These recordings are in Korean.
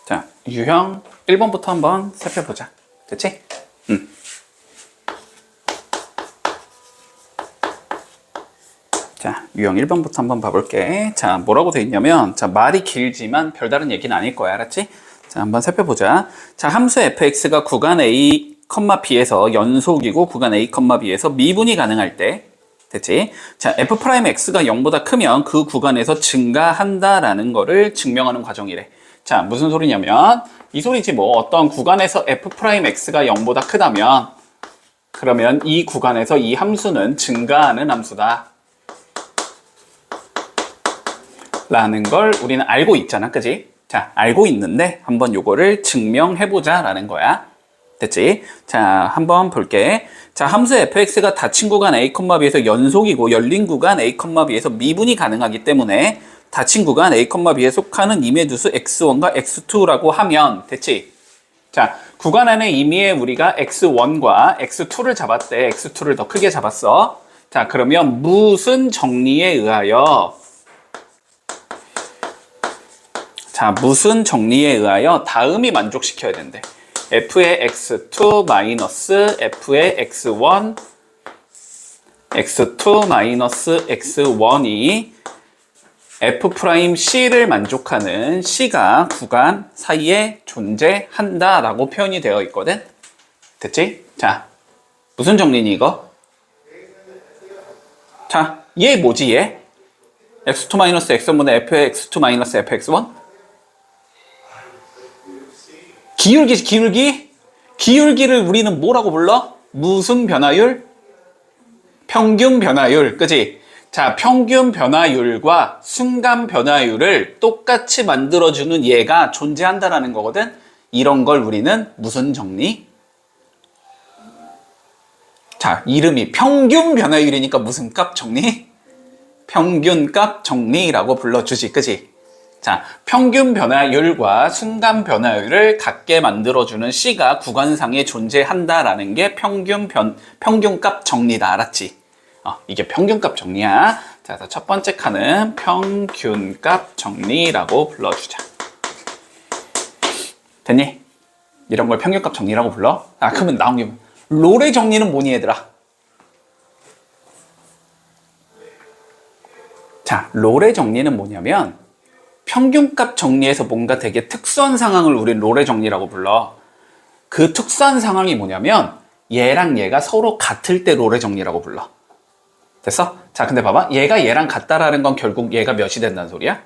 자, 유형 1번부터 한번 살펴보자. 됐지? 자, 유형 1번부터 한번 봐볼게. 자, 뭐라고 돼 있냐면, 자, 말이 길지만 별다른 얘기는 아닐 거야. 알았지? 자, 한번 살펴보자. 자, 함수 fx가 구간 a, b에서 연속이고 구간 a, b에서 미분이 가능할 때, 됐지? 자, f'x가 0보다 크면 그 구간에서 증가한다라는 거를 증명하는 과정이래. 자, 무슨 소리냐면, 이 소리지 뭐, 어떤 구간에서 f'x가 0보다 크다면, 그러면 이 구간에서 이 함수는 증가하는 함수다. 라는 걸 우리는 알고 있잖아, 그지? 자, 알고 있는데 한번 요거를 증명해보자 라는 거야. 됐지? 자, 한번 볼게. 자, 함수 fx가 닫힌 구간 a, b에서 연속이고 열린 구간 a, b에서 미분이 가능하기 때문에 닫힌 구간 a, b에 속하는 임의 두수 x1과 x2라고 하면 됐지? 자, 구간 안에 임의에 우리가 x1과 x2를 잡았대. x2를 더 크게 잡았어. 자, 그러면 무슨 정리에 의하여 무슨 정리에 의하여 다음이 만족시켜야 된대. f의 x2 마이너스 f의 x1 x2 마이너스 x1이 f'C를 만족하는 C가 구간 사이에 존재한다 라고 표현이 되어 있거든. 됐지? 자, 무슨 정리니 이거? 자, 얘 뭐지 얘? x2 마이너스 x1분의 f의 x2 마이너스 fx1? 기울기지, 기울기? 기울기를 우리는 뭐라고 불러? 무슨 변화율? 평균 변화율, 그지? 자, 평균 변화율과 순간 변화율을 똑같이 만들어주는 얘가 존재한다라는 거거든? 이런 걸 우리는 무슨 정리? 자, 이름이 평균 변화율이니까 무슨 값 정리? 평균 값 정리라고 불러주지, 그지? 자, 평균 변화율과 순간 변화율을 같게 만들어주는 C가 구간상에 존재한다라는 게 평균값 정리다. 알았지? 이게 평균값 정리야. 자, 첫 번째 칸은 평균값 정리라고 불러주자. 됐니? 이런 걸 평균값 정리라고 불러? 그러면 나온 게 롤의 정리는 뭐니 얘들아? 자, 롤의 정리는 뭐냐면 평균값 정리에서 뭔가 되게 특수한 상황을 우린 롤의 정리라고 불러. 그 특수한 상황이 뭐냐면 얘랑 얘가 서로 같을 때 롤의 정리라고 불러. 됐어? 자, 근데 봐봐. 얘가 얘랑 같다라는 건 결국 얘가 몇이 된다는 소리야?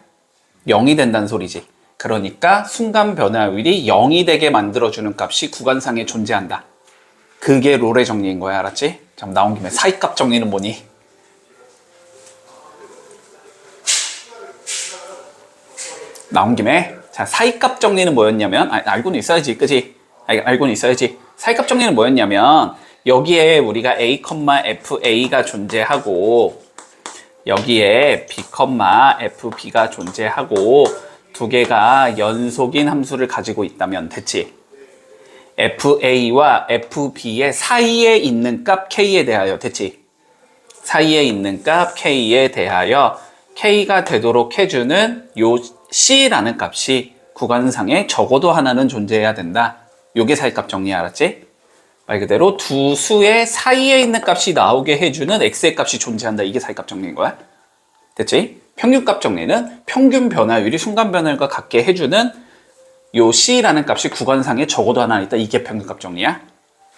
0이 된다는 소리지. 그러니까 순간 변화율이 0이 되게 만들어주는 값이 구간상에 존재한다. 그게 롤의 정리인 거야. 알았지? 자, 나온 김에 사이값 정리는 뭐니? 나온 김에 자, 사이값 정리는 뭐였냐면 알고는 있어야지, 그지? 알고는 있어야지. 사이값 정리는 뭐였냐면 여기에 우리가 a, fa가 존재하고 여기에 b, fb가 존재하고 두 개가 연속인 함수를 가지고 있다면 됐지? fa와 fb의 사이에 있는 값 k에 대하여 됐지? 사이에 있는 값 k에 대하여 k가 되도록 해주는 요 C라는 값이 구간상에 적어도 하나는 존재해야 된다. 요게 사이값 정리. 알았지? 말 그대로 두 수의 사이에 있는 값이 나오게 해주는 X의 값이 존재한다. 이게 사이값 정리인 거야. 됐지? 평균값 정리는 평균 변화율이 순간 변화율과 같게 해주는 요 C라는 값이 구간상에 적어도 하나 있다. 이게 평균값 정리야.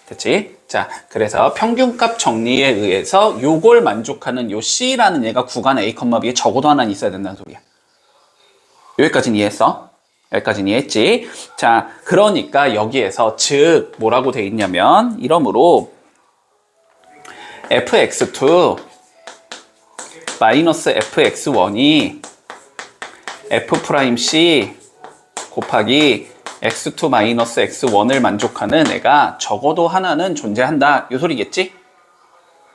됐지? 자, 그래서 평균값 정리에 의해서 요걸 만족하는 요 C라는 얘가 구간 A, B에 적어도 하나 있어야 된다는 소리야. 여기까지는 이해했어? 여기까지는 이해했지? 자, 그러니까 여기에서 즉 뭐라고 돼 있냐면 이러므로 fx2 마이너스 fx1이 f'C 곱하기 x2 마이너스 x1을 만족하는 애가 적어도 하나는 존재한다. 이 소리겠지?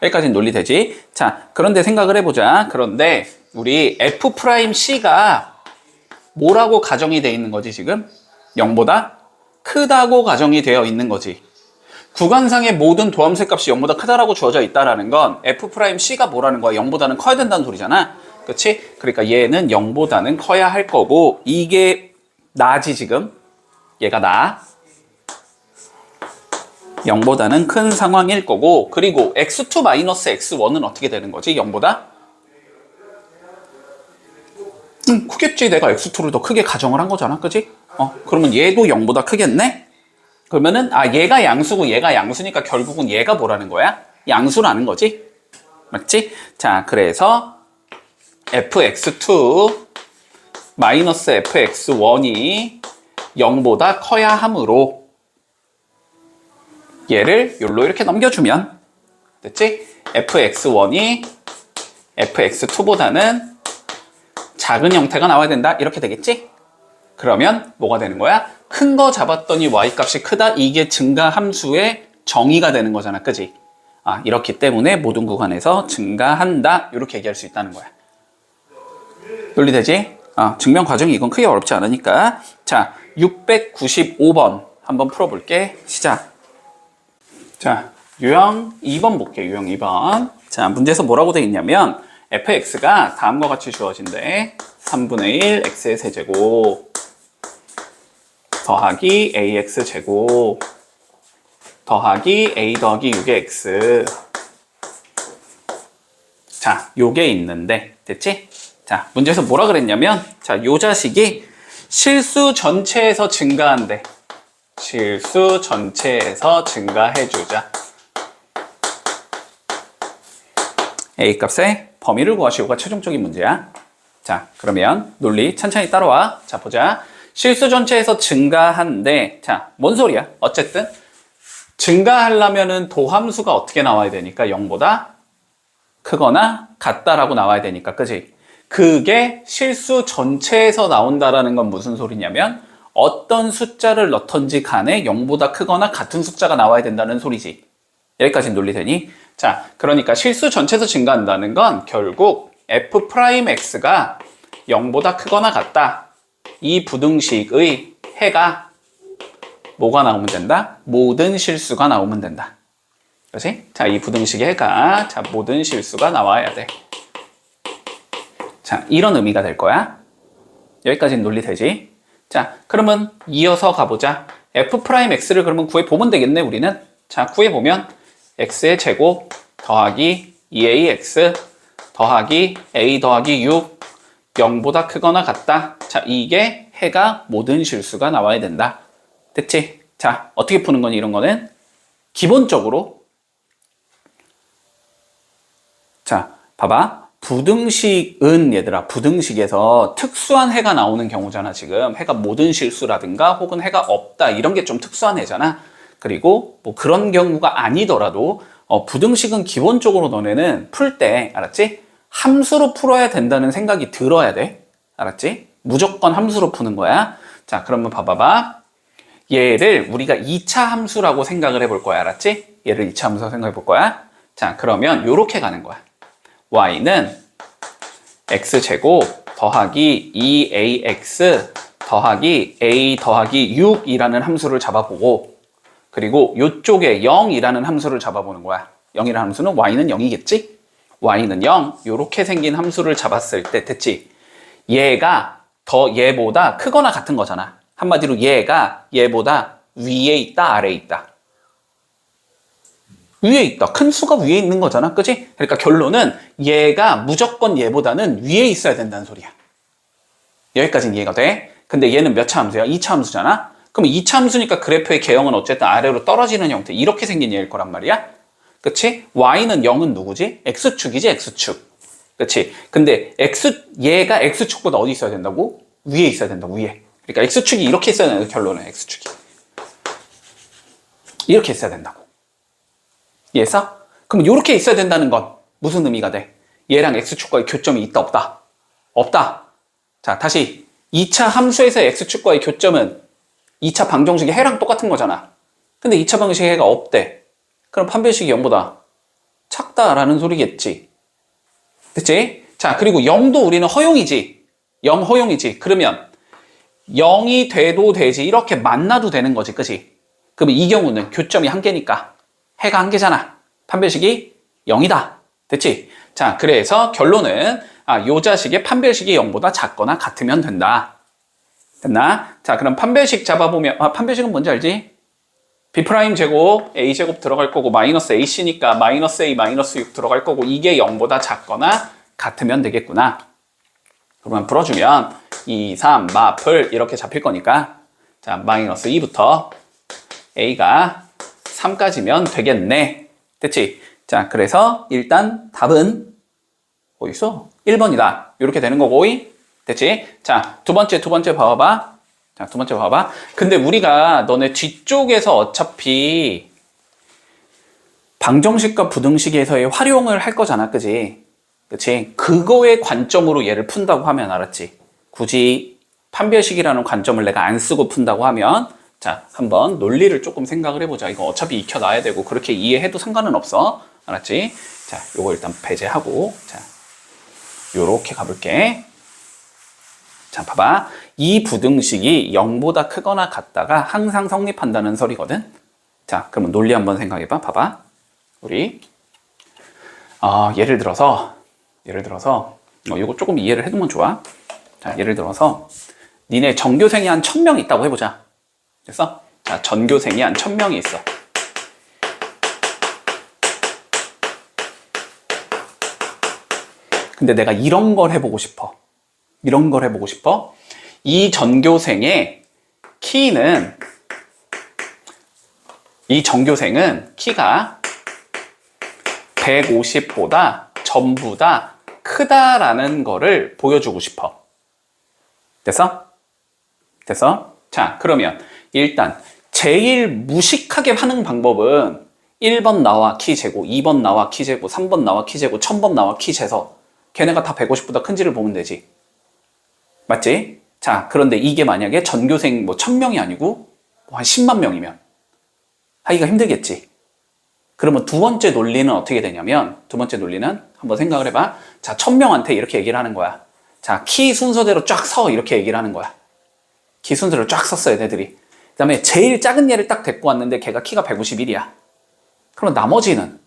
여기까지는 논리되지? 자, 그런데 생각을 해보자. 그런데 우리 f'C가 뭐라고 가정이 되어 있는 거지 지금? 0보다 크다고 가정이 되어 있는 거지. 구간상의 모든 도함수 값이 0보다 크다라고 주어져 있다는 건 f'C가 뭐라는 거야? 0보다는 커야 된다는 소리잖아. 그렇지? 그러니까 얘는 0보다는 커야 할 거고 이게 나지 지금? 얘가 나. 0보다는 큰 상황일 거고, 그리고 x2 마이너스 x1은 어떻게 되는 거지? 0보다? 크겠지. 내가 x2를 더 크게 가정을 한 거잖아. 그지? 그러면 얘도 0보다 크겠네? 그러면은, 얘가 양수고 얘가 양수니까 결국은 얘가 뭐라는 거야? 양수라는 거지? 맞지? 자, 그래서 fx2 마이너스 fx1이 0보다 커야 하므로 얘를 여기로 이렇게 넘겨주면 됐지? fx1이 fx2보다는 작은 형태가 나와야 된다. 이렇게 되겠지? 그러면 뭐가 되는 거야? 큰 거 잡았더니 y값이 크다. 이게 증가함수의 정의가 되는 거잖아. 그지? 이렇기 때문에 모든 구간에서 증가한다. 이렇게 얘기할 수 있다는 거야. 논리되지? 증명 과정이 이건 크게 어렵지 않으니까. 자, 695번 한번 풀어볼게. 시작. 자, 유형 2번 볼게. 유형 2번. 자, 문제에서 뭐라고 되어 있냐면 fx가 다음과 같이 주어진대. 3분의 1 x의 세제곱 더하기 ax 제곱 더하기 a 더하기 6의 x. 자, 요게 있는데 됐지? 자, 문제에서 뭐라 그랬냐면 자, 요 자식이 실수 전체에서 증가한대. 실수 전체에서 증가해주자. A값의 범위를 구하시오가 최종적인 문제야. 자, 그러면 논리 천천히 따라와. 자, 보자. 실수 전체에서 증가한대. 자, 뭔 소리야? 어쨌든 증가하려면은 도함수가 어떻게 나와야 되니까 0보다 크거나 같다라고 나와야 되니까, 그지? 그게 실수 전체에서 나온다라는 건 무슨 소리냐면 어떤 숫자를 넣던지 간에 0보다 크거나 같은 숫자가 나와야 된다는 소리지. 여기까지 논리되니? 자, 그러니까 실수 전체에서 증가한다는 건 결국 f'x가 0보다 크거나 같다. 이 부등식의 해가 뭐가 나오면 된다? 모든 실수가 나오면 된다. 그렇지? 자, 이 부등식의 해가 자, 모든 실수가 나와야 돼. 자, 이런 의미가 될 거야. 여기까지는 논리되지? 자, 그러면 이어서 가보자. f'x를 그러면 구해보면 되겠네, 우리는. 자, 구해보면 x의 제곱 더하기 2ax 더하기 a 더하기 6 0보다 크거나 같다. 자, 이게 해가 모든 실수가 나와야 된다. 됐지? 자, 어떻게 푸는 거니 이런 거는? 기본적으로 자, 봐봐. 부등식은 얘들아, 부등식에서 특수한 해가 나오는 경우잖아. 지금 해가 모든 실수라든가 혹은 해가 없다 이런 게 좀 특수한 해잖아. 그리고 뭐 그런 경우가 아니더라도 부등식은 기본적으로 너네는 풀 때 알았지? 함수로 풀어야 된다는 생각이 들어야 돼. 알았지? 무조건 함수로 푸는 거야. 자, 그러면 봐봐봐. 얘를 우리가 2차 함수라고 생각을 해볼 거야. 알았지? 얘를 2차 함수라고 생각해 볼 거야. 자, 그러면 요렇게 가는 거야. y는 x제곱 더하기 2ax 더하기 a 더하기 6이라는 함수를 잡아보고, 그리고 이쪽에 0이라는 함수를 잡아보는 거야. 0이라는 함수는 y는 0이겠지? y는 0 이렇게 생긴 함수를 잡았을 때 됐지? 얘가 더 얘보다 크거나 같은 거잖아. 한마디로 얘가 얘보다 위에 있다 아래에 있다? 위에 있다. 큰 수가 위에 있는 거잖아. 그치? 그러니까 결론은 얘가 무조건 얘보다는 위에 있어야 된다는 소리야. 여기까지는 이해가 돼? 근데 얘는 몇 차 함수야? 2차 함수잖아? 그럼 2차 함수니까 그래프의 개형은 어쨌든 아래로 떨어지는 형태. 이렇게 생긴 얘일 거란 말이야. 그치? y는 0은 누구지? x축이지, x축. 그치? 근데 얘가 x축보다 어디 있어야 된다고? 위에 있어야 된다, 위에. 그러니까 x축이 이렇게 있어야 된다, 결론은 x축이. 이렇게 있어야 된다고. 이해했어? 그럼 이렇게 있어야 된다는 건 무슨 의미가 돼? 얘랑 x축과의 교점이 있다, 없다? 없다. 자, 다시 2차 함수에서의 x축과의 교점은 2차 방정식의 해랑 똑같은 거잖아. 근데 2차 방정식의 해가 없대. 그럼 판별식이 0보다 작다라는 소리겠지. 됐지? 자, 그리고 0도 우리는 허용이지. 0 허용이지. 그러면 0이 돼도 되지. 이렇게 만나도 되는 거지. 그치? 그러면 이 경우는 교점이 한 개니까 해가 한 개잖아. 판별식이 0이다. 됐지? 자, 그래서 결론은 요 자식의 판별식이 0보다 작거나 같으면 된다. 됐나? 자, 그럼 판별식 잡아보면, 판별식은 뭔지 알지? B' 제곱, A 제곱 들어갈 거고, 마이너스 AC니까 마이너스 A, 마이너스 6 들어갈 거고, 이게 0보다 작거나 같으면 되겠구나. 그러면 풀어주면 2, 3, 마플 이렇게 잡힐 거니까, 자, 마이너스 2부터 A가 3까지면 되겠네. 됐지? 자, 그래서 일단 답은 어디 있어? 1번이다. 이렇게 되는 거고, 됐지? 자, 두 번째 봐봐. 자, 두 번째 봐봐. 근데 우리가 너네 뒤쪽에서 어차피 방정식과 부등식에서의 활용을 할 거잖아, 그지? 그치? 그거의 관점으로 얘를 푼다고 하면 알았지? 굳이 판별식이라는 관점을 내가 안 쓰고 푼다고 하면, 자, 한번 논리를 조금 생각을 해보자. 이거 어차피 익혀놔야 되고, 그렇게 이해해도 상관은 없어. 알았지? 자, 요거 일단 배제하고, 자, 요렇게 가볼게. 자, 봐봐. 이 부등식이 0보다 크거나 같다가 항상 성립한다는 소리거든. 자, 그러면 논리 한번 생각해봐. 봐봐. 우리 예를 들어서 이거 조금 이해를 해두면 좋아. 자, 예를 들어서 니네 전교생이 한 1000명 있다고 해보자. 됐어? 자, 전교생이 한 1000명이 있어. 근데 내가 이런 걸 해보고 싶어. 이 전교생의 키는, 이 전교생은 키가 150보다 전부 다 크다라는 거를 보여주고 싶어. 됐어? 자, 그러면 일단 제일 무식하게 하는 방법은 1번 나와 키 재고, 2번 나와 키 재고, 3번 나와 키 재고, 1000번 나와 키 재서 걔네가 다 150보다 큰지를 보면 되지. 맞지? 자, 그런데 이게 만약에 전교생 1000명이 아니고 한 10만 명이면 하기가 힘들겠지. 그러면 두 번째 논리는 어떻게 되냐면, 두 번째 논리는 한번 생각을 해봐. 자, 1000명한테 이렇게 얘기를 하는 거야. 자, 키 순서대로 쫙 서, 이렇게 얘기를 하는 거야. 키 순서대로 쫙 섰어, 얘네들이. 그 다음에 제일 작은 얘를 딱 데리고 왔는데 걔가 키가 151이야. 그럼 나머지는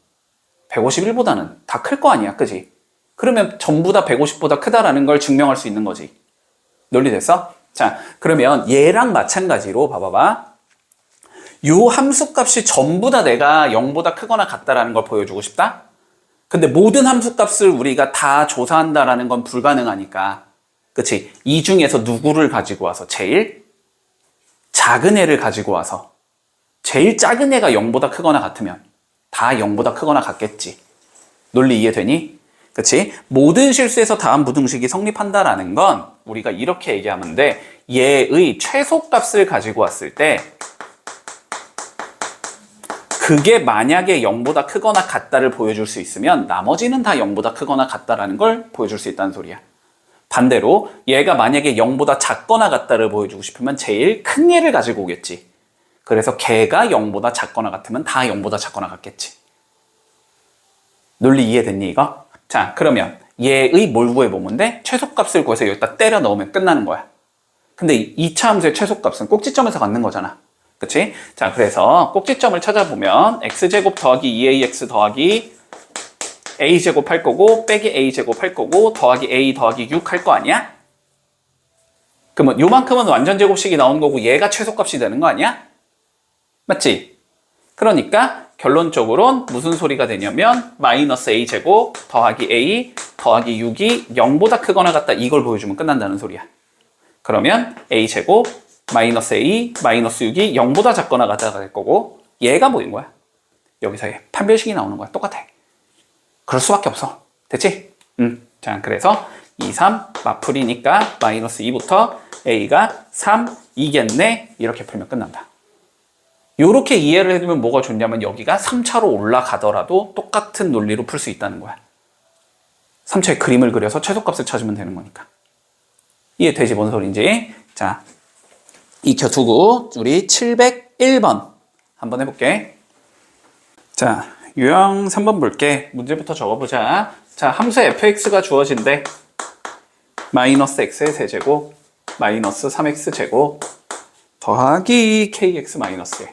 151보다는 다 클 거 아니야, 그지? 그러면 전부 다 150보다 크다라는 걸 증명할 수 있는 거지. 논리됐어? 자, 그러면 얘랑 마찬가지로 봐봐봐. 요 함수값이 전부 다 내가 0보다 크거나 같다라는 걸 보여주고 싶다? 근데 모든 함수값을 우리가 다 조사한다라는 건 불가능하니까. 그치? 이 중에서 누구를 가지고 와서 제일 작은 애를 가지고 와서 제일 작은 애가 0보다 크거나 같으면 다 0보다 크거나 같겠지. 논리 이해되니? 그치? 모든 실수에서 다음 부등식이 성립한다라는 건 우리가 이렇게 얘기하면 돼. 얘의 최소값을 가지고 왔을 때 그게 만약에 0보다 크거나 같다를 보여줄 수 있으면 나머지는 다 0보다 크거나 같다라는 걸 보여줄 수 있다는 소리야. 반대로 얘가 만약에 0보다 작거나 같다를 보여주고 싶으면 제일 큰 얘를 가지고 오겠지. 그래서 걔가 0보다 작거나 같으면 다 0보다 작거나 같겠지. 논리 이해됐니 이거? 자, 그러면 얘의 뭘 구해보면 돼? 최소값을 구해서 여기다 때려 넣으면 끝나는 거야. 근데 2차 함수의 최소값은 꼭지점에서 갖는 거잖아. 그치? 자, 그래서 꼭지점을 찾아보면 x제곱 더하기 2ax 더하기 a제곱 할 거고 빼기 a제곱 할 거고 더하기 a 더하기 6 할 거 아니야? 그러면 요만큼은 완전 제곱식이 나오는 거고 얘가 최소값이 되는 거 아니야? 맞지? 그러니까 결론적으로는 무슨 소리가 되냐면 마이너스 a제곱 더하기 a 더하기 6이 0보다 크거나 같다 이걸 보여주면 끝난다는 소리야. 그러면 a제곱 마이너스 a 마이너스 6이 0보다 작거나 같다가 될 거고 얘가 뭐인 거야? 여기서의 판별식이 나오는 거야. 똑같아. 그럴 수밖에 없어. 됐지? 자, 그래서 2, 3 마풀이니까 마이너스 2부터 a가 3 이겠네 이렇게 풀면 끝난다. 이렇게 이해를 해두면 뭐가 좋냐면 여기가 3차로 올라가더라도 똑같은 논리로 풀 수 있다는 거야. 3차의 그림을 그려서 최소값을 찾으면 되는 거니까. 이해되지? 뭔 소리인지. 자, 익혀두고 우리 701번 한번 해볼게. 자, 유형 3번 볼게. 문제부터 적어보자. 자, 함수 fx가 주어진대. 마이너스 x의 세제곱 마이너스 3x 제곱 더하기 kx 마이너스 1.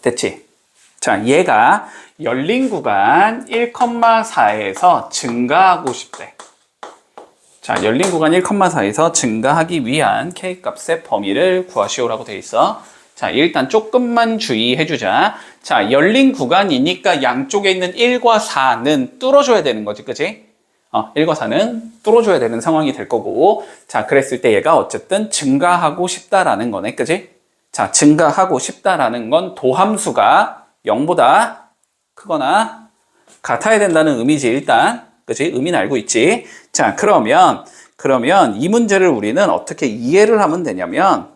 됐지? 자, 얘가 열린 구간 1,4에서 증가하고 싶대. 자, 열린 구간 1,4에서 증가하기 위한 K 값의 범위를 구하시오라고 돼 있어. 자, 일단 조금만 주의해주자. 자, 열린 구간이니까 양쪽에 있는 1과 4는 뚫어줘야 되는 거지, 그치? 1과 4는 뚫어줘야 되는 상황이 될 거고. 자, 그랬을 때 얘가 어쨌든 증가하고 싶다라는 거네, 그치? 자, 증가하고 싶다라는 건 도함수가 0보다 크거나 같아야 된다는 의미지, 일단. 그치? 의미는 알고 있지? 자, 그러면 이 문제를 우리는 어떻게 이해를 하면 되냐면,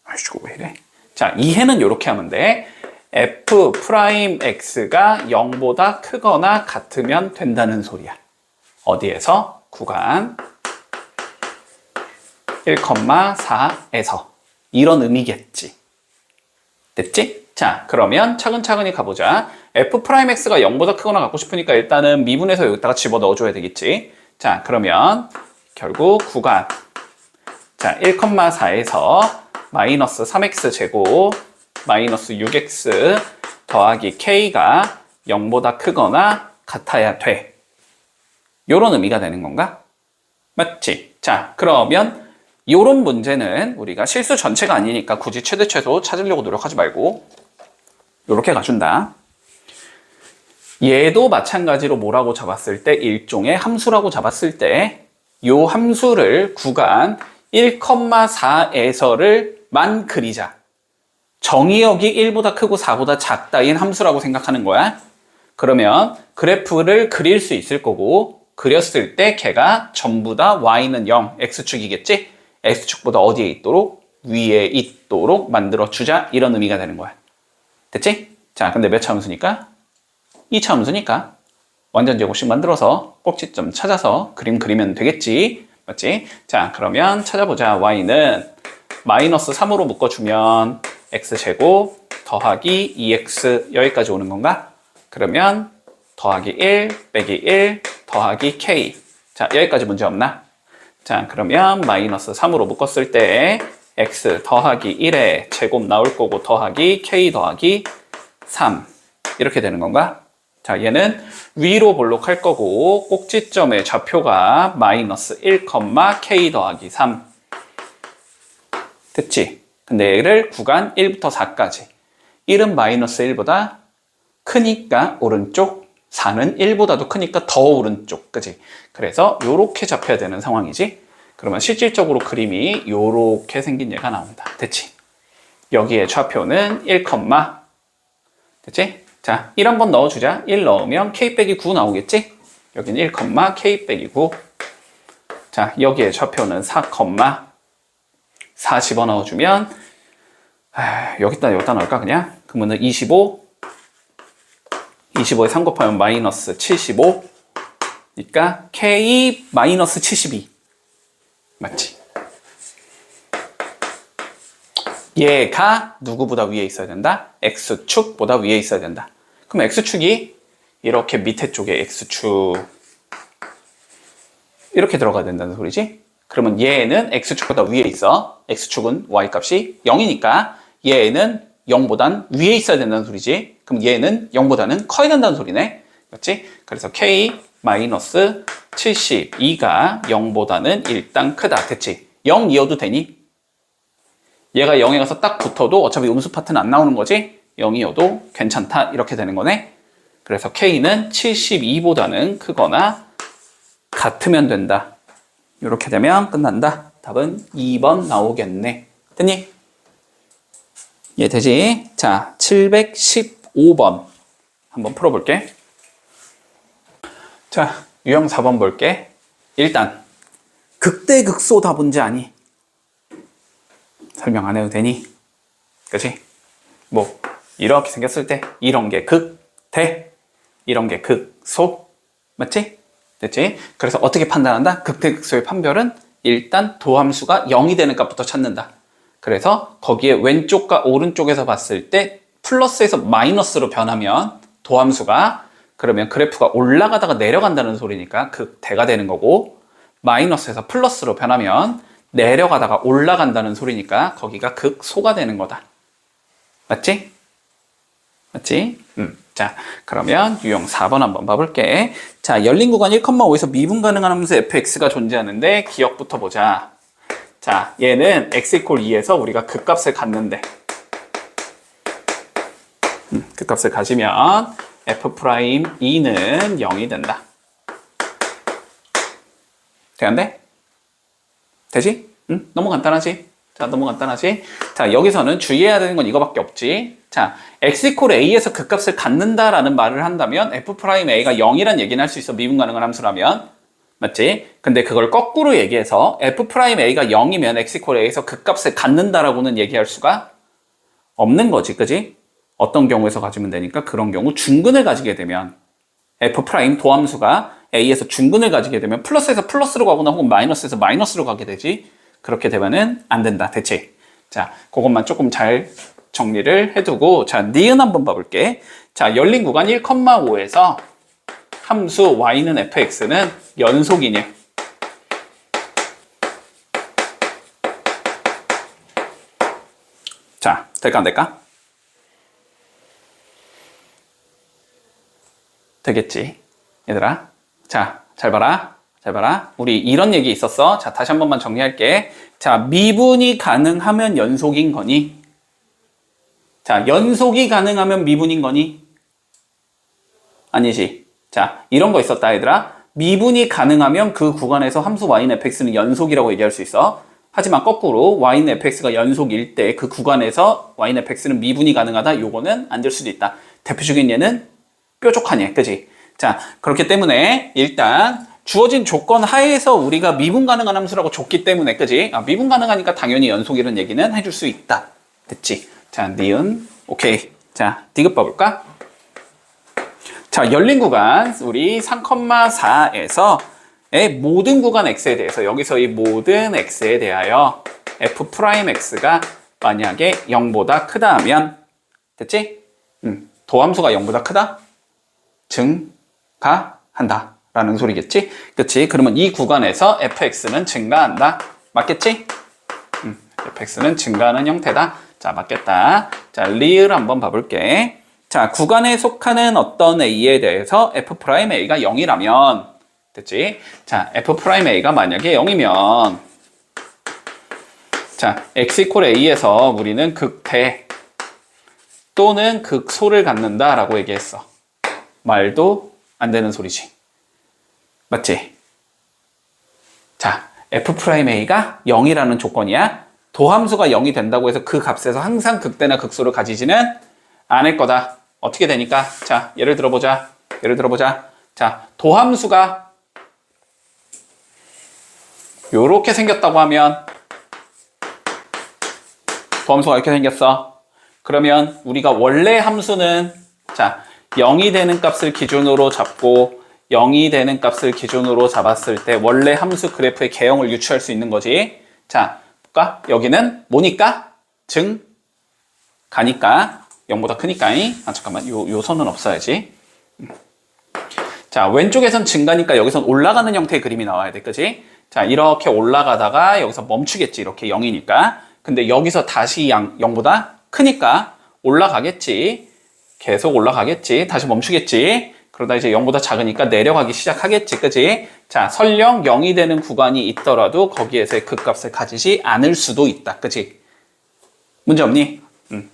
아이고, 왜 이래? 자, 이해는 이렇게 하면 돼. f'x가 0보다 크거나 같으면 된다는 소리야. 어디에서? 구간 1,4에서. 이런 의미겠지. 됐지? 자, 그러면 차근차근히 가보자. f'x가 0보다 크거나 같고 싶으니까 일단은 미분해서 여기다가 집어넣어줘야 되겠지. 자, 그러면 결국 구간 자, 1,4에서 마이너스 3x 제곱 마이너스 6x 더하기 k가 0보다 크거나 같아야 돼. 요런 의미가 되는 건가? 맞지? 자, 그러면 요런 문제는 우리가 실수 전체가 아니니까 굳이 최대 최소 찾으려고 노력하지 말고 요렇게 가준다. 얘도 마찬가지로 뭐라고 잡았을 때 일종의 함수라고 잡았을 때 요 함수를 구간 1,4에서를만 그리자. 정의역이 1보다 크고 4보다 작다인 함수라고 생각하는 거야. 그러면 그래프를 그릴 수 있을 거고 그렸을 때 걔가 전부 다 y는 0, x축이겠지? x축보다 어디에 있도록? 위에 있도록 만들어주자. 이런 의미가 되는 거야. 됐지? 자, 근데 몇 차 함수니까? 2차 함수니까 완전 제곱식 만들어서 꼭지점 찾아서 그림 그리면 되겠지? 맞지? 자, 그러면 찾아보자. y는 마이너스 3으로 묶어주면 x제곱 더하기 2x 여기까지 오는 건가? 그러면 더하기 1 빼기 1 더하기 k. 자, 여기까지 문제 없나? 자, 그러면 마이너스 3으로 묶었을 때 x 더하기 1의 제곱 나올 거고 더하기 k 더하기 3 이렇게 되는 건가? 자, 얘는 위로 볼록할 거고 꼭지점의 좌표가 마이너스 1, k 더하기 3 됐지? 근데 얘를 구간 1부터 4까지 1은 마이너스 1보다 크니까 오른쪽 4는 1보다도 크니까 더 오른쪽 그지? 그래서 요렇게 잡혀야 되는 상황이지? 그러면 실질적으로 그림이 요렇게 생긴 얘가 나온다. 됐지? 여기에 좌표는 1, 됐지? 자, 1 한번 넣어주자. 1 넣으면 k 빼기 9 나오겠지? 여기는 1, k 빼기 9. 자, 여기에 좌표는 4, 4 집어넣어주면 여기다 넣을까 그냥? 그러면 25 25에 3 곱하면 마이너스 75 그러니까 k 마이너스 72 맞지? 얘가 누구보다 위에 있어야 된다? x축보다 위에 있어야 된다. 그럼 x축이 이렇게 밑에 쪽에 x축 이렇게 들어가야 된다는 소리지? 그러면 얘는 x축보다 위에 있어. x축은 y값이 0이니까 얘는 0보단 위에 있어야 된다는 소리지. 그럼 얘는 0보다는 커야 된다는 소리네. 맞지? 그래서 k-72가 0보다는 일단 크다. 됐지? 0 이어도 되니? 얘가 0에 가서 딱 붙어도 어차피 음수 파트는 안 나오는 거지? 0이어도 괜찮다. 이렇게 되는 거네. 그래서 k는 72보다는 크거나 같으면 된다. 이렇게 되면 끝난다. 답은 2번 나오겠네. 됐니? 예, 되지? 자, 715번 한번 풀어볼게. 자, 유형 4번 볼게. 일단 극대극소 다 문제 아니? 설명 안 해도 되니? 그치? 뭐 이렇게 생겼을 때 이런 게 극대, 이런 게 극소 맞지? 됐지? 그래서 어떻게 판단한다? 극대극소의 판별은 일단 도함수가 0이 되는 값부터 찾는다. 그래서 거기에 왼쪽과 오른쪽에서 봤을 때 플러스에서 마이너스로 변하면 도함수가 그러면 그래프가 올라가다가 내려간다는 소리니까 극대가 되는 거고 마이너스에서 플러스로 변하면 내려가다가 올라간다는 소리니까 거기가 극소가 되는 거다. 맞지? 맞지? 자, 그러면 유형 4번 한번 봐볼게. 자, 열린 구간 1,5에서 미분 가능한 함수 fx가 존재하는데 기억부터 보자. 자, 얘는 x = 2에서 우리가 극값을 갖는데 극값을 가지면 f'2는 0이 된다. 되는데? 되지? 너무 간단하지? 자, 너무 간단하지? 자, 여기서는 주의해야 되는 건 이거밖에 없지. 자, x = a에서 극값을 갖는다라는 말을 한다면 f'a가 0이란 얘기는 할 수 있어. 미분 가능한 함수라면. 맞지? 근데 그걸 거꾸로 얘기해서 f'a가 0이면 x = a에서 극값을 갖는다라고는 얘기할 수가 없는 거지. 그지? 어떤 경우에서 가지면 되니까 그런 경우 중근을 가지게 되면 f' 도함수가 a에서 중근을 가지게 되면 플러스에서 플러스로 가거나 혹은 마이너스에서 마이너스로 가게 되지. 그렇게 되면은 안 된다. 대체. 자, 그것만 조금 잘 정리를 해두고, 자, 니은 한번 봐볼게. 자, 열린 구간 1,5에서 함수 y는 fx는 연속이냐? 자, 될까 안 될까? 되겠지. 얘들아. 자, 잘 봐라. 잘 봐라. 우리 이런 얘기 있었어. 자, 다시 한 번만 정리할게. 자, 미분이 가능하면 연속인 거니? 자, 연속이 가능하면 미분인 거니? 아니지. 자, 이런 거 있었다, 얘들아. 미분이 가능하면 그 구간에서 함수 y는 fx는 연속이라고 얘기할 수 있어. 하지만 거꾸로 y는 fx가 연속일 때 그 구간에서 y는 fx는 미분이 가능하다. 요거는 안 될 수도 있다. 대표적인 예는 뾰족한 예, 그지? 자, 그렇기 때문에 일단 주어진 조건 하에서 우리가 미분 가능한 함수라고 줬기 때문에, 그지? 아, 미분 가능하니까 당연히 연속이라는 얘기는 해줄 수 있다. 됐지? 자, 니은. 오케이. 자, 디귿 봐볼까? 자, 열린 구간 우리 3,4에서 모든 구간 x에 대해서 여기서 이 모든 x에 대하여 f'x가 만약에 0보다 크다 하면 됐지? 도함수가 0보다 크다? 증가한다 라는 소리겠지? 그치? 그러면 이 구간에서 fx는 증가한다. 맞겠지? fx는 증가하는 형태다. 자, 맞겠다. 자, 리을 한번 봐볼게. 자, 구간에 속하는 어떤 a에 대해서 f'a가 0이라면 됐지? 자, f'a가 만약에 0이면 자, x = a에서 우리는 극대 또는 극소를 갖는다 라고 얘기했어. 말도 안 되는 소리지. 맞지? 자, f'a가 0이라는 조건이야. 도함수가 0이 된다고 해서 그 값에서 항상 극대나 극소를 가지지는 않을 거다. 어떻게 되니까? 자, 예를 들어보자. 자, 도함수가 요렇게 생겼다고 하면 도함수가 이렇게 생겼어. 그러면 우리가 원래 함수는 자, 0이 되는 값을 기준으로 잡고 0이 되는 값을 기준으로 잡았을 때 원래 함수 그래프의 개형을 유추할 수 있는 거지. 자, 볼까? 여기는 뭐니까? 가니까 0보다 크니까. 아, 잠깐만. 요 선은 없어야지. 자, 왼쪽에선 증가니까 여기선 올라가는 형태의 그림이 나와야 돼. 그지? 자, 이렇게 올라가다가 여기서 멈추겠지. 이렇게 0이니까. 근데 여기서 다시 0보다 크니까 올라가겠지. 계속 올라가겠지. 다시 멈추겠지. 그러다 이제 0보다 작으니까 내려가기 시작하겠지. 그지? 자, 설령 0이 되는 구간이 있더라도 거기에서의 극값을 가지지 않을 수도 있다. 그지? 문제 없니?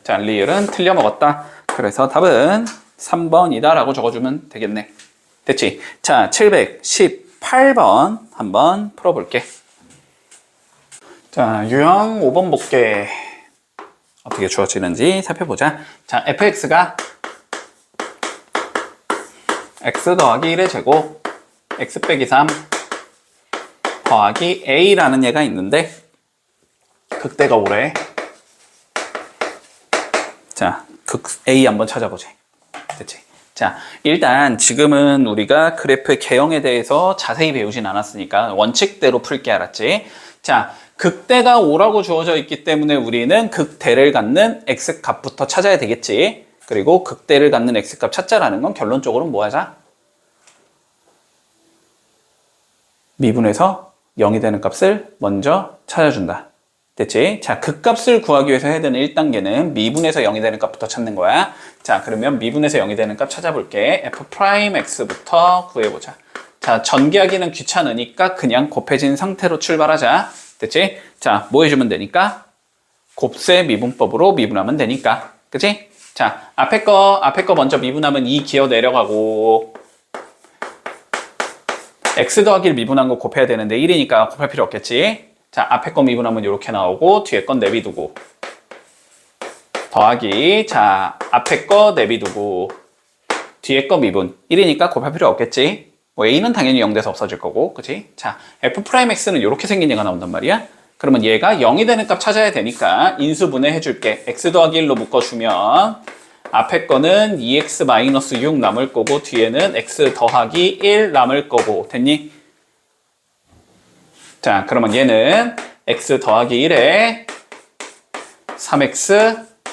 자, 리을은 틀려 먹었다. 그래서 답은 3번이다 라고 적어주면 되겠네. 됐지? 자, 718번 한번 풀어볼게. 자, 유형 5번 볼게. 어떻게 주어지는지 살펴보자. 자, fx가 x 더하기 1의 제곱 x 빼기 3 더하기 a라는 얘가 있는데 극대가 오래. 자, 극 a 한번 찾아보자. 됐지? 자, 일단 지금은 우리가 그래프의 개형에 대해서 자세히 배우진 않았으니까 원칙대로 풀게 알았지? 자, 극대가 5라고 주어져 있기 때문에 우리는 극대를 갖는 x값부터 찾아야 되겠지. 그리고 극대를 갖는 x값 찾자라는 건 결론적으로 뭐 하자? 미분해서 0이 되는 값을 먼저 찾아준다. 됐지? 자, 극값을 구하기 위해서 해야 되는 1단계는 미분에서 0이 되는 값부터 찾는 거야. 자, 그러면 미분에서 0이 되는 값 찾아볼게. f'x부터 구해보자. 자, 전개하기는 귀찮으니까 그냥 곱해진 상태로 출발하자. 됐지? 자, 뭐 해주면 되니까? 곱셈 미분법으로 미분하면 되니까. 그치? 자, 앞에 거 먼저 미분하면 2 기어 내려가고, x 더하기를 미분한 거 곱해야 되는데 1이니까 곱할 필요 없겠지? 자, 앞에 거 미분하면 이렇게 나오고, 뒤에 건 내비두고. 더하기, 자, 앞에 거 내비두고, 뒤에 거 미분. 1이니까 곱할 필요 없겠지? 뭐 a는 당연히 0 돼서 없어질 거고, 그치? 자, f'x는 이렇게 생긴 얘가 나온단 말이야? 그러면 얘가 0이 되는 값 찾아야 되니까 인수분해 해줄게. x 더하기 1로 묶어주면 앞에 거는 2x-6 남을 거고 뒤에는 x 더하기 1 남을 거고. 됐니? 자, 그러면 얘는 x 더하기 1에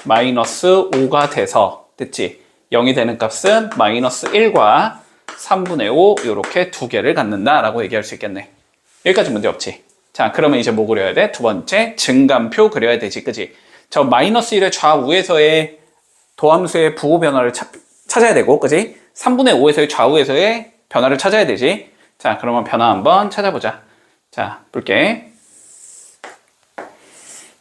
3x-5가 돼서, 됐지? 0이 되는 값은 -1과 3분의 5 이렇게 두 개를 갖는다라고 얘기할 수 있겠네. 여기까지 문제 없지? 자, 그러면 이제 뭐 그려야 돼? 두 번째, 증감표 그려야 되지, 그지? 저 -1의 좌우에서의 도함수의 부호 변화를 찾아야 되고, 그지? 3분의 5에서의 좌우에서의 변화를 찾아야 되지? 자, 그러면 변화 한번 찾아보자. 자, 볼게.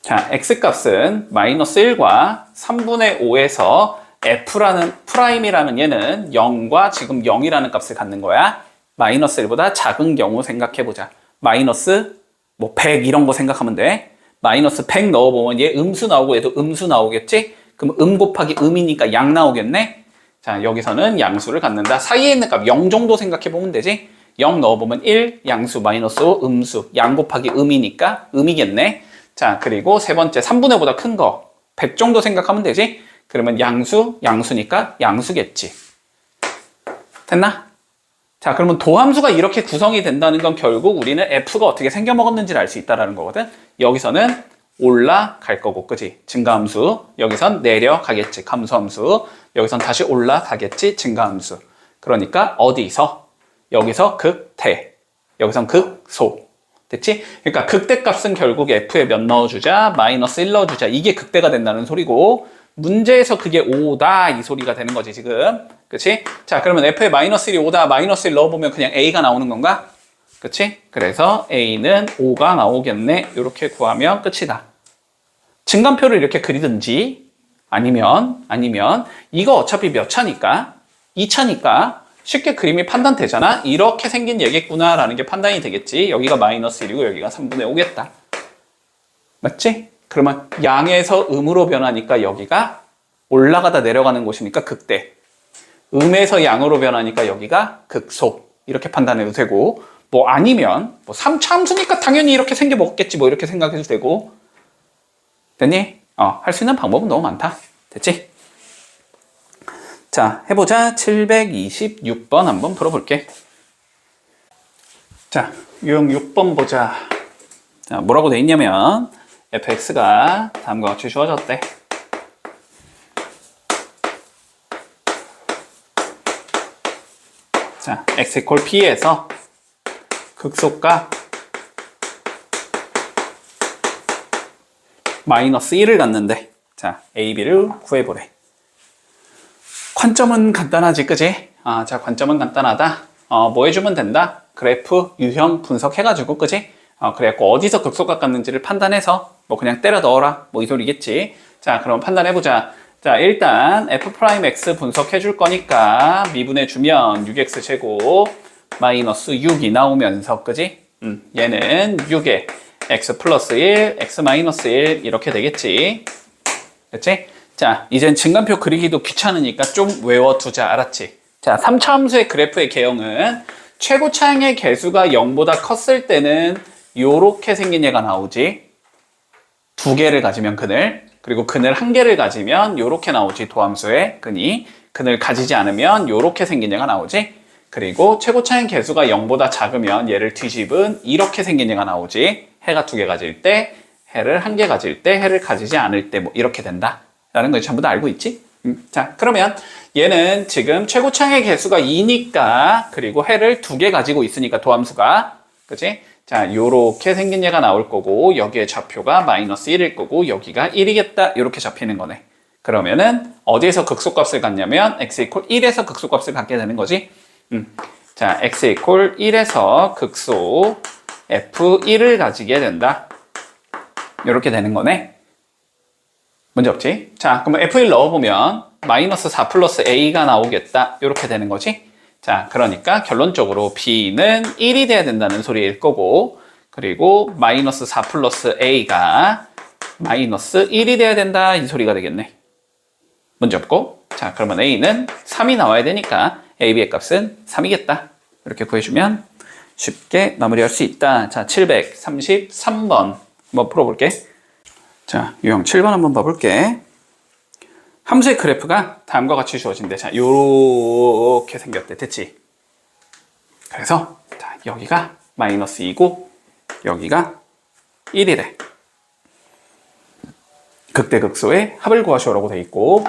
자, x값은 -1과 3분의 5에서 f라는 프라임이라는 얘는 0과 지금 0이라는 값을 갖는 거야. -1보다 작은 경우 생각해보자. 마이너스 뭐 100 이런 거 생각하면 돼. 마이너스 100 넣어보면 얘 음수 나오고 얘도 음수 나오겠지? 그럼 곱하기 음이니까 양 나오겠네? 자, 여기서는 양수를 갖는다. 사이에 있는 값 0 정도 생각해보면 되지? 0 넣어보면 1, 양수 -5, 음수. 양 곱하기 음이니까 음이겠네? 자, 그리고 세 번째 3분의 5보다 큰 거 100 정도 생각하면 되지? 그러면 양수니까 양수겠지. 됐나? 자, 그러면 도함수가 이렇게 구성이 된다는 건 결국 우리는 f가 어떻게 생겨먹었는지를 알 수 있다는 거거든. 여기서는 올라갈 거고, 그지? 증가함수. 여기선 내려가겠지, 감소함수. 여기선 다시 올라가겠지, 증가함수. 그러니까 어디서? 여기서 극대, 여기선 극소. 됐지? 그러니까 극대값은 결국 f에 몇 넣어주자? -1 넣어주자. 이게 극대가 된다는 소리고, 문제에서 그게 5다 이 소리가 되는 거지 지금. 그치? 자, 그러면 f에 -1이 5다, -1 넣어보면 그냥 a가 나오는 건가? 그치? 그래서 a는 5가 나오겠네. 이렇게 구하면 끝이다. 증감표를 이렇게 그리든지 아니면 이거 어차피 몇 차니까? 2차니까 쉽게 그림이 판단되잖아? 이렇게 생긴 얘겠구나 라는 게 판단이 되겠지. 여기가 -1이고 여기가 3분의 5겠다. 맞지? 그러면 양에서 음으로 변하니까 여기가 올라가다 내려가는 곳이니까 극대. 음에서 양으로 변하니까 여기가 극소. 이렇게 판단해도 되고, 뭐 아니면 뭐 3차 함수니까 당연히 이렇게 생겨 먹겠지, 뭐 이렇게 생각해도 되고. 됐니? 할 수 있는 방법은 너무 많다. 됐지? 자, 해보자. 726번 한번 풀어볼게. 자, 유형 6번 보자. 자, 뭐라고 돼 있냐면 fx가 다음과 같이 주어졌대. 자, x = p에서 극소값 -1을 갖는데, 자, a, b를 구해보래. 관점은 간단하지, 그지? 자, 관점은 간단하다. 뭐 해주면 된다? 그래프 유형 분석해가지고, 그지? 그래갖고 어디서 극소값 갖는지를 판단해서 뭐 그냥 때려 넣어라, 뭐 이 소리겠지. 자, 그럼 판단해보자. 자, 일단 f'x 분석해 줄 거니까 미분해주면 6x제곱 -6이 나오면서, 그지? 얘는 6에 x 플러스 1, x 마이너스 1 이렇게 되겠지. 됐지? 자, 이젠 증감표 그리기도 귀찮으니까 좀 외워두자. 알았지? 자, 3차 함수의 그래프의 개형은 최고차항의 개수가 0보다 컸을 때는 요렇게 생긴 얘가 나오지. 두 개를 가지면 그늘, 그리고 그늘 한 개를 가지면 요렇게 나오지. 도함수의 근이. 그늘 가지지 않으면 요렇게 생긴 얘가 나오지. 그리고 최고차항 개수가 0보다 작으면 얘를 뒤집은 이렇게 생긴 얘가 나오지. 해가 두 개 가질 때, 해를 한 개 가질 때, 해를 가지지 않을 때 뭐 이렇게 된다 라는 거 전부 다 알고 있지? 자, 그러면 얘는 지금 최고차항의 개수가 2니까, 그리고 해를 두 개 가지고 있으니까 도함수가, 그치? 자, 요렇게 생긴 얘가 나올 거고 여기에 좌표가 마이너스 1일 거고 여기가 1이겠다. 요렇게 잡히는 거네. 그러면은 어디에서 극소값을 갖냐면 x 이퀄 1에서 극소값을 갖게 되는 거지. 자, x 이퀄 1에서 극소 f1을 가지게 된다. 요렇게 되는 거네. 문제 없지? 자, 그러면 f1 넣어보면 마이너스 4 플러스 a가 나오겠다. 요렇게 되는 거지. 자, 그러니까 결론적으로 b는 1이 돼야 된다는 소리일 거고, 그리고 마이너스 4 플러스 a가 마이너스 1이 돼야 된다. 이 소리가 되겠네. 문제 없고. 자, 그러면 a는 3이 나와야 되니까 a, b의 값은 3이겠다. 이렇게 구해주면 쉽게 마무리할 수 있다. 자, 733번 한번 풀어볼게. 자, 유형 7번 한번 봐볼게. 함수의 그래프가 다음과 같이 주어진대. 자, 요렇게 생겼대. 됐지? 그래서 자, 여기가 마이너스 2고 여기가 1이래. 극대극소의 합을 구하시오라고 돼 있고,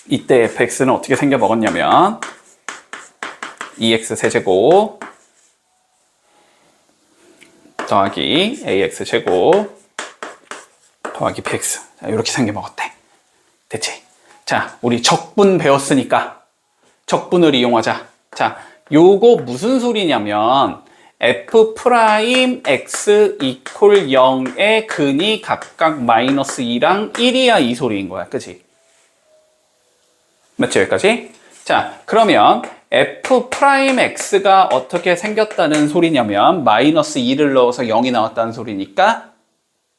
이때 fx는 어떻게 생겨 먹었냐면 2x 세제곱 더하기 ax 제곱 더하기 bx. 자, 이렇게 생겨 먹었대. 됐지? 자, 우리 적분 배웠으니까 적분을 이용하자. 자, 요거 무슨 소리냐면 f 프라임 x 이퀄 0의 근이 각각 마이너스 2랑 1이야 이 소리인 거야. 그치? 맞지? 여기까지? 자, 그러면 f 프라임 x가 어떻게 생겼다는 소리냐면 마이너스 2를 넣어서 0이 나왔다는 소리니까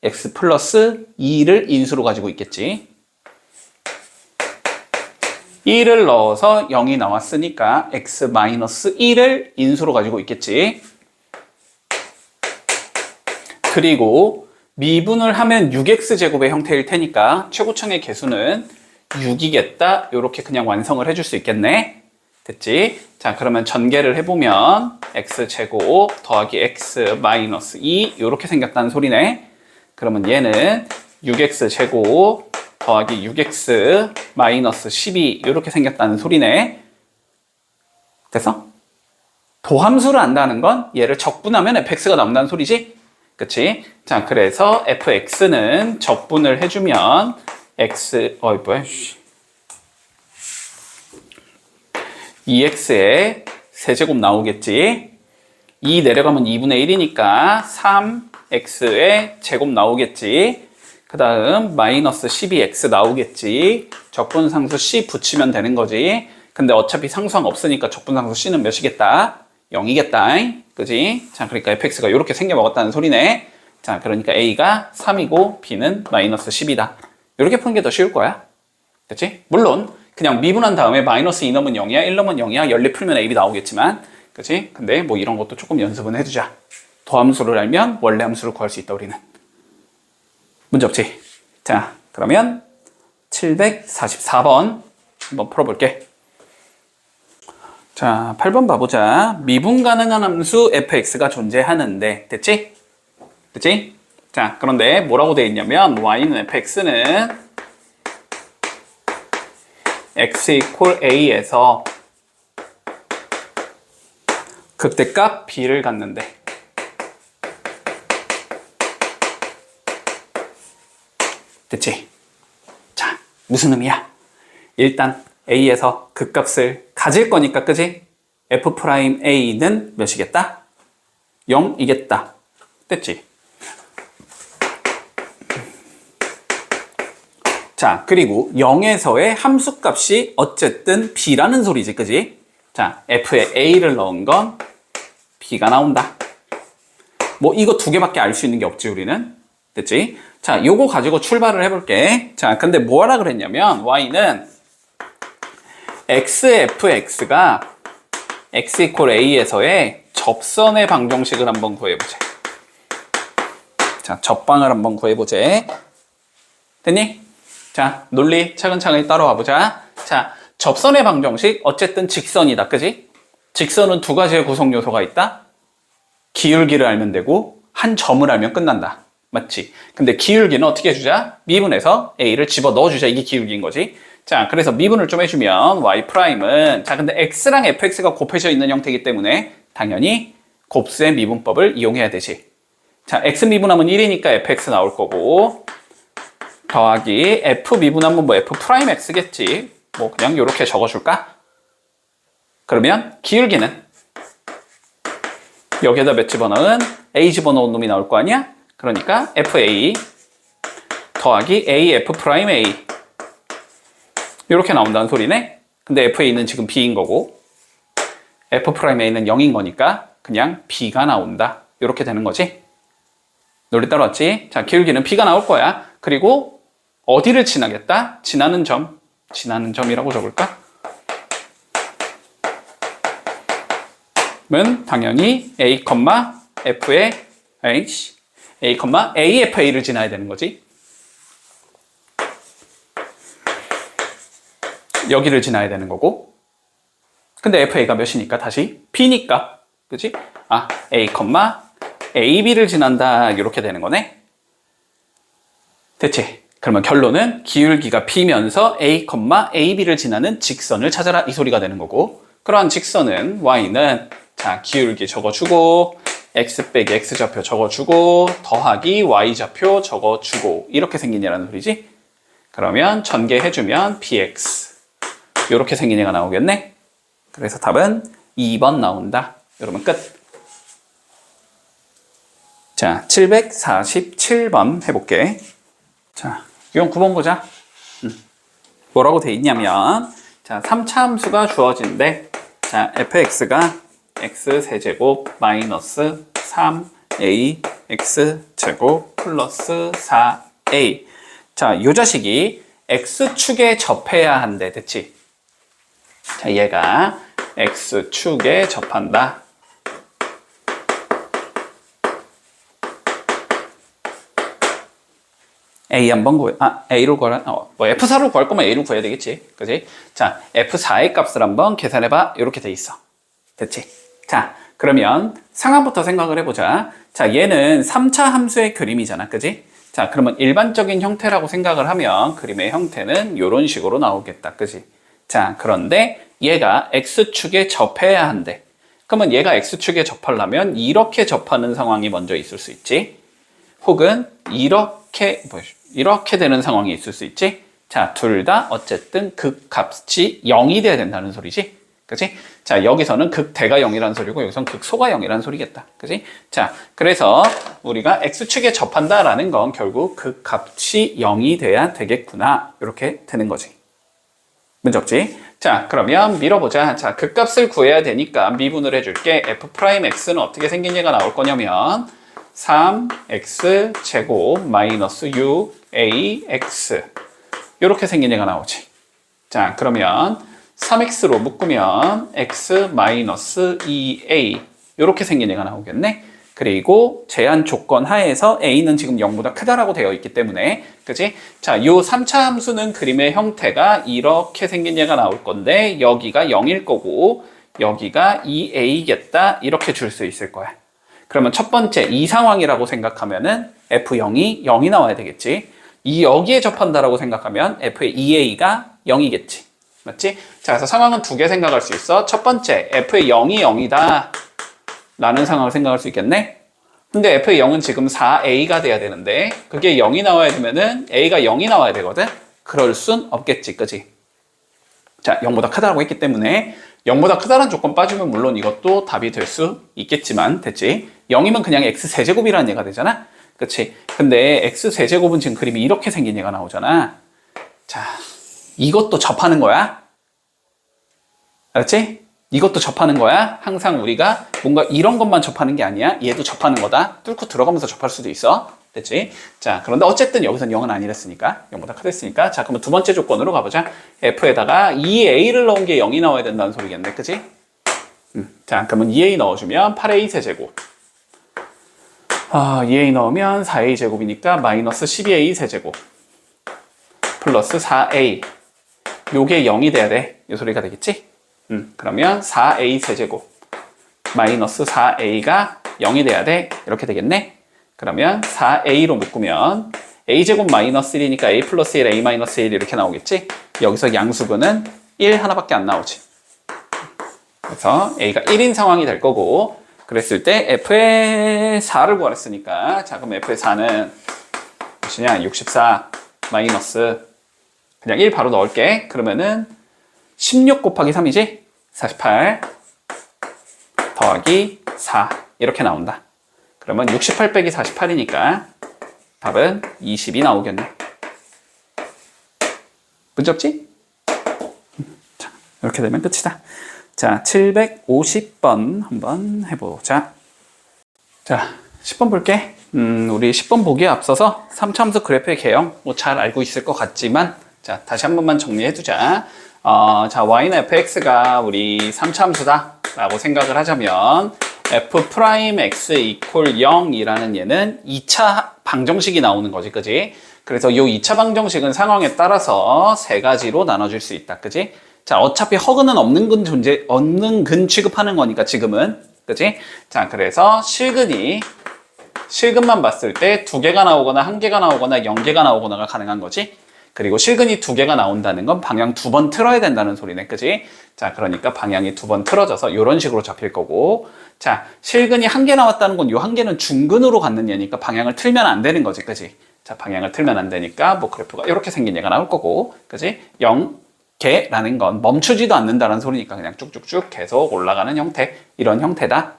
x 플러스 2를 인수로 가지고 있겠지. 1을 넣어서 0이 나왔으니까 x 마이너스 1을 인수로 가지고 있겠지. 그리고 미분을 하면 6x제곱의 형태일 테니까 최고층의 개수는 6이겠다. 이렇게 그냥 완성을 해줄 수 있겠네. 됐지? 자, 그러면 전개를 해보면 x제곱 더하기 x 마이너스 2 이렇게 생겼다는 소리네. 그러면 얘는 6x제곱 더하기 6x 마이너스 12 이렇게 생겼다는 소리네. 됐어? 도함수를 안다는 건 얘를 적분하면 fx가 나온다는 소리지? 그치? 자, 그래서 fx는 적분을 해주면 x, 뭐야, 2x의 세제곱 나오겠지? 2 내려가면 2분의 1이니까 3x의 제곱 나오겠지? 그 다음 마이너스 12x 나오겠지? 적분상수 c 붙이면 되는 거지? 근데 어차피 상수항 없으니까 적분상수 c는 몇이겠다? 0이겠다. 그지? 자, 그러니까 fx가 이렇게 생겨 먹었다는 소리네. 자, 그러니까 a가 3이고 b는 마이너스 10이다. 이렇게 푸는 게 더 쉬울 거야. 그치? 물론 그냥 미분한 다음에 마이너스 2 넣으면 0이야, 1 넣으면 0이야, 연립 풀면 a, b 나오겠지만, 그치? 근데 뭐 이런 것도 조금 연습은 해두자. 도함수를 알면 원래 함수를 구할 수 있다, 우리는. 문제 없지? 자, 그러면 744번 한번 풀어볼게. 자, 8번 봐보자. 미분 가능한 함수 fx가 존재하는데, 됐지? 됐지? 자, 그런데 뭐라고 되어 있냐면 y는 fx는 x 이퀄 a에서 극대값 b를 갖는데, 됐지? 자, 무슨 의미야? 일단 a에서 극값을 가질 거니까, 그지? f'a는 몇이겠다? 0이겠다. 됐지? 자, 그리고 0에서의 함수값이 어쨌든 b라는 소리지, 그지? 자, f에 a를 넣은 건 b가 나온다. 뭐 이거 두 개밖에 알 수 있는 게 없지, 우리는. 됐지? 자, 요거 가지고 출발을 해볼게. 자, 근데 뭐라 그랬냐면 y는 xfx가 x 이퀄 a에서의 접선의 방정식을 한번 구해보자. 자, 접방을 한번 구해보자. 됐니? 자, 논리 차근차근히 따라와 보자. 자, 접선의 방정식 어쨌든 직선이다. 그지? 직선은 두 가지의 구성 요소가 있다. 기울기를 알면 되고 한 점을 알면 끝난다. 맞지? 근데 기울기는 어떻게 해주자? 미분해서 a를 집어 넣어주자. 이게 기울기인 거지. 자, 그래서 미분을 좀 해주면 y''은 자, 근데 x랑 fx가 곱해져 있는 형태이기 때문에 당연히 곱수의 미분법을 이용해야 되지. 자, x 미분하면 1이니까 fx 나올 거고, 더하기 f 미분하면 뭐 f 프라임 x겠지. 뭐 그냥 이렇게 적어줄까? 그러면 기울기는 여기에다 몇 집어넣은 a 집어넣은 놈이 나올 거 아니야? 그러니까 fa 더하기 af 프라임 a 이렇게 나온다는 소리네. 근데 fa는 지금 b인 거고 f 프라임 a는 0인 거니까 그냥 b가 나온다. 이렇게 되는 거지. 논리 따라왔지? 자, 기울기는 b가 나올 거야. 그리고 어디를 지나겠다? 지나는 점이라고 적을까? 은 당연히 a, f의 a, afa를 지나야 되는 거지. 여기를 지나야 되는 거고. 근데 fa가 몇이니까 다시 b니까. 그치? 아, a, ab를 지난다. 이렇게 되는 거네. 됐지? 그러면 결론은 기울기가 b면서 a, ab를 지나는 직선을 찾아라. 이 소리가 되는 거고. 그러한 직선은 y는 자, 기울기 적어주고 x 빼기 x좌표 적어주고 더하기 y좌표 적어주고 이렇게 생긴 얘라는 소리지. 그러면 전개해주면 px 이렇게 생긴 얘가 나오겠네. 그래서 답은 2번 나온다. 여러분 끝. 자, 747번 해볼게. 자, 이건 9번 보자. 뭐라고 돼 있냐면 자, 3차 함수가 주어진대. 자, fx가 x세제곱 마이너스 3a x제곱 플러스 4a. 자, 요 자식이 x축에 접해야 한대. 됐지? 자, 얘가 x축에 접한다. A 한번 구해. A로 구하라. 뭐 F4로 구할 거면 A로 구해야 되겠지. 그지? 자, F4의 값을 한번 계산해봐. 이렇게 돼 있어. 됐지? 자, 그러면 상황부터 생각을 해보자. 자, 얘는 3차 함수의 그림이잖아. 그지? 자, 그러면 일반적인 형태라고 생각을 하면 그림의 형태는 이런 식으로 나오겠다. 그지? 자, 그런데 얘가 X축에 접해야 한대. 그러면 얘가 X축에 접하려면 이렇게 접하는 상황이 먼저 있을 수 있지. 혹은 이렇게 되는 상황이 있을 수 있지. 자, 둘 다 어쨌든 극값이 0이 돼야 된다는 소리지. 그치? 자, 여기서는 극대가 0이라는 소리고 여기서는 극소가 0이라는 소리겠다. 그치? 자, 그래서 우리가 X축에 접한다라는 건 결국 극값이 0이 돼야 되겠구나. 이렇게 되는 거지. 문제 없지? 자, 그러면 밀어보자. 자, 극값을 구해야 되니까 미분을 해줄게. f'x는 어떻게 생긴 얘가 나올 거냐면 3x 제곱 마이너스 6ax 이렇게 생긴 얘가 나오지. 자, 그러면 3x로 묶으면 x 마이너스 2a 이렇게 생긴 얘가 나오겠네. 그리고 제한 조건 하에서 a는 지금 0보다 크다라고 되어 있기 때문에 그치? 자, 요 3차 함수는 그림의 형태가 이렇게 생긴 얘가 나올 건데 여기가 0일 거고 여기가 2a겠다 이렇게 줄 수 있을 거야. 그러면 첫 번째 이 상황이라고 생각하면은 f0이 0이 나와야 되겠지. 여기에 접한다라고 생각하면 f의 2a가 0이겠지. 맞지? 자, 그래서 상황은 두 개 생각할 수 있어. 첫 번째 f의 0이 0이다 라는 상황을 생각할 수 있겠네. 근데 f의 0은 지금 4a가 돼야 되는데 그게 0이 나와야 되면은 a가 0이 나와야 되거든. 그럴 순 없겠지. 그치? 자, 0보다 크다라고 했기 때문에 0보다 크다라는 조건 빠지면 물론 이것도 답이 될 수 있겠지만 됐지? 0이면 그냥 x세제곱이라는 얘가 되잖아. 그치? 근데 x세제곱은 지금 그림이 이렇게 생긴 얘가 나오잖아. 자, 이것도 접하는 거야. 알았지? 이것도 접하는 거야. 항상 우리가 뭔가 이런 것만 접하는 게 아니야. 얘도 접하는 거다. 뚫고 들어가면서 접할 수도 있어. 됐지? 자, 그런데 어쨌든 여기서는 0은 아니랬으니까 0보다 크댔으니까 자, 그러면 두 번째 조건으로 가보자. f에다가 2a를 넣은 게 0이 나와야 된다는 소리겠네. 그치? 자, 그러면 2a 넣어주면 8a 세제곱 2a 넣으면 4a 제곱이니까 마이너스 12a 세제곱 플러스 4a 요게 0이 돼야 돼. 이 소리가 되겠지? 그러면 4a 세제곱 마이너스 4a가 0이 돼야 돼. 이렇게 되겠네. 그러면 4a로 묶으면 a제곱 마이너스 1이니까 a 플러스 1, a 마이너스 1 이렇게 나오겠지? 여기서 양수분은 1 하나밖에 안 나오지. 그래서 a가 1인 상황이 될 거고 그랬을 때 f의 4를 구하랬으니까 자 그럼 f의 4는 무엇이냐 64 마이너스 그냥 1 바로 넣을게. 그러면은 16 곱하기 3이지 48 더하기 4 이렇게 나온다. 그러면 68 빼기 48이니까 답은 20이 나오겠네. 문제 없지? 자, 이렇게 되면 끝이다. 자, 750번 한번 해보자. 자, 10번 볼게. 우리 10번 보기에 앞서서 3차함수 그래프의 개형 뭐 잘 알고 있을 것 같지만 자, 다시 한 번만 정리해두자. 자, y는 fx가 우리 3차함수다 라고 생각을 하자면 f'x 이퀄 0이라는 얘는 2차 방정식이 나오는 거지, 그지? 그래서 이 2차 방정식은 상황에 따라서 세 가지로 나눠줄 수 있다, 그지? 자, 어차피 허근은 없는 근 취급하는 거니까 지금은, 그지? 자, 그래서 실근만 봤을 때 2개가 나오거나 1개가 나오거나 0개가 나오거나가 가능한 거지? 그리고 실근이 2개가 나온다는 건 방향 2번 틀어야 된다는 소리네, 그지? 자, 그러니까 방향이 2번 틀어져서 이런 식으로 잡힐 거고, 자, 실근이 1개 나왔다는 건 이 1개는 중근으로 갖는 얘니까 방향을 틀면 안 되는 거지, 그지? 자, 방향을 틀면 안 되니까 뭐 그래프가 이렇게 생긴 얘가 나올 거고, 그지? 0개라는 건 멈추지도 않는다는 소리니까 그냥 쭉쭉쭉 계속 올라가는 형태, 이런 형태다.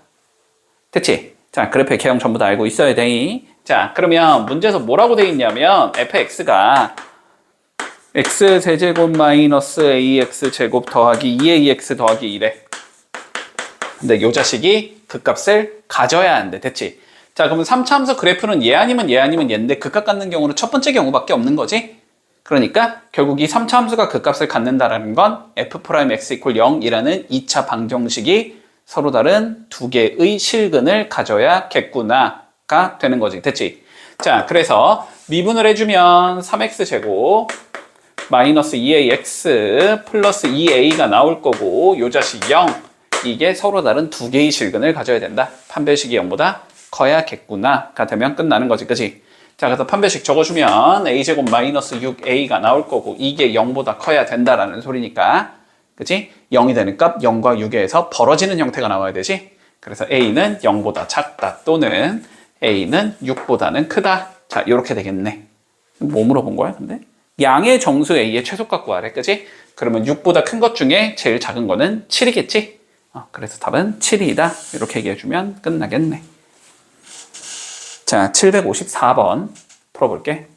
됐지? 자, 그래프의 개형 전부 다 알고 있어야 돼. 자, 그러면 문제에서 뭐라고 돼 있냐면 fx가 x세제곱 마이너스 ax제곱 더하기 2ax 더하기 1에 근데 요 자식이 그 값을 가져야 한대. 됐지? 자, 그러면 3차함수 그래프는 얘 아니면 얘인데 그 값 갖는 경우는 첫 번째 경우밖에 없는 거지? 그러니까 결국 이 3차함수가 그 값을 갖는다라는 건 f'x 이퀄 0이라는 2차 방정식이 서로 다른 두 개의 실근을 가져야겠구나가 되는 거지. 됐지? 자, 그래서 미분을 해주면 3x제곱 마이너스 2ax 플러스 2a가 나올 거고 요 자식 0 이게 서로 다른 두 개의 실근을 가져야 된다. 판별식이 0보다 커야겠구나가 되면 끝나는 거지, 그치? 자, 그래서 판별식 적어주면 a제곱 마이너스 6a가 나올 거고 이게 0보다 커야 된다라는 소리니까, 그치? 0이 되는 값 0과 6에서 벌어지는 형태가 나와야 되지? 그래서 a는 0보다 작다 또는 a는 6보다는 크다. 자, 이렇게 되겠네. 뭐 물어본 거야, 근데? 양의 정수 a의 최소값 구하래, 그치? 그러면 6보다 큰 것 중에 제일 작은 거는 7이겠지? 그래서 답은 7이다. 이렇게 얘기해주면 끝나겠네. 자, 754번 풀어볼게.